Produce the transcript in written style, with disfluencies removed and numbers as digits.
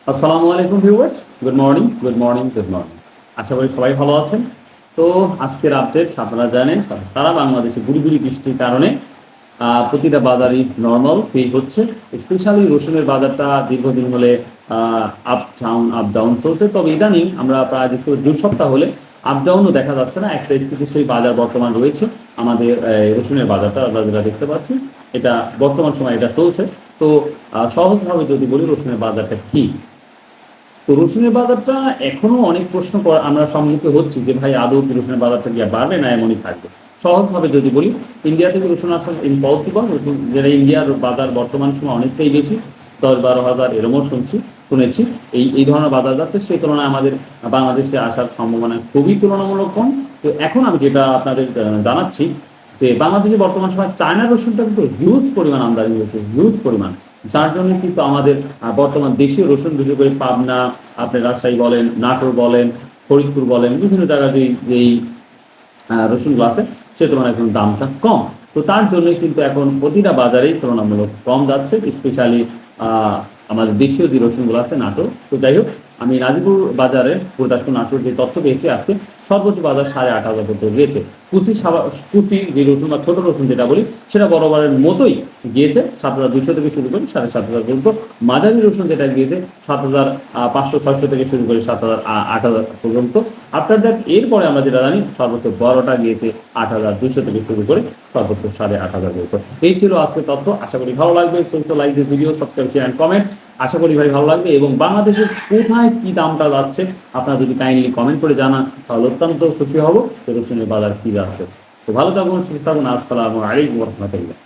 আসসালামু আলাইকুম viewers, good morning, good morning, good morning. আশা করি সবাই ভালো আছেন। তো আজকের আপডেট আপনারা জানেন, সারা বাংলাদেশে গুড়ি বৃষ্টির কারণে প্রতিটা বাজারই নরমাল ফিল হচ্ছে। স্পেশালি রসুনের বাজারটা দীর্ঘদিন হলে আপ ডাউন চলছে। তবে ইদানিং আমরা প্রায় ২ সপ্তাহ হলে আপ ডাউনও দেখা যাচ্ছে না, একটা স্থিতিশীল বাজার বর্তমান রয়েছে। আমাদের রসুনের বাজারটা আমরা যেটা দেখতে পাচ্ছি, এটা বর্তমান সময় এটা চলছে। তো সহজভাবে যদি বলি রসুনের বাজারটা কি, তো রসুনের বাজারটা এখনো অনেক প্রশ্ন আমরা সম্মুখীন হচ্ছি যে ভাই আদৌ কি রসুনের বাজারটা কি বাড়বে না এমনই থাকবে। সহজভাবে যদি বলি, ইন্ডিয়া থেকে রসুন আসা ইম্পসিবল। রসুন যেটা ইন্ডিয়ার বাজার বর্তমান সময় অনেকটাই বেশি, ১০-১২ হাজার এরমও শুনেছি। এই ধরনের বাজার যাচ্ছে, সেই তুলনায় আমাদের বাংলাদেশে আসার সম্ভাবনা খুবই তুলনামূলক কম। তো এখন আমি যেটা আপনাদের জানাচ্ছি যে বাংলাদেশে বর্তমান সময় চায়না রসুনটা কিন্তু হিউজ পরিমাণ আমদানি হয়েছে, হিউজ পরিমাণ। যার জন্য কিন্তু আমাদের বর্তমান দেশীয় রসুন, বিশেষ করে পাবনা, আপনি রাজশাহী বলেন, নাটোর বলেন, ফরিদপুর বলেন, বিভিন্ন জায়গায় যেই রসুনগুলো আছে সে তুলনায় এখন দামটা কম। তো তার জন্যই কিন্তু এখন প্রতিটা বাজারেই তুলনামূলক কম যাচ্ছে, স্পেশালি আমাদের দেশীয় যে রসুনগুলো আছে নাটোর। তো যাই হোক, আমি নাজিপুর বাজারে গুরুদাসপুর নাটোর যে তথ্য পেয়েছি, আজকে সর্বোচ্চ বাজার ৮,৫০০ পর্যন্ত গিয়েছে। কুচি যে রসুন বা ছোট রসুন যেটা বলি, সেটা বরাবরের মতোই গিয়েছে ৭,২০০ থেকে শুরু করে ৭,৫০০ পর্যন্ত। মাঝারি রসুন যেটা গিয়েছে ৭,৫০০-৬০০ থেকে শুরু করে ৭,০০০-৮,০০০ পর্যন্ত। আফটার দ্যাট এরপরে আমরা যেটা জানি, সর্বোচ্চ বড়টা গিয়েছে ৮,২০০ থেকে শুরু করে সর্বোচ্চ ৮,৫০০ পর্যন্ত। এই ছিল আজকের তথ্য। আশা করি ভালো লাগবে। লাইক দিন video, subscribe, share and comment. আশা করি ভাই ভালো লাগবে, এবং বাংলাদেশের কোথায় কি দামটা যাচ্ছে আপনারা যদি কাইন্ডলি কমেন্ট করে জানান, তাহলে অত্যন্ত খুশি হব যে রসুনের বাজার কি যাচ্ছে। তো ভালো থাকুন, সুস্থ থাকুন। আসসালামু আলাইকুম ওয়া রাহমাতুল্লাহ।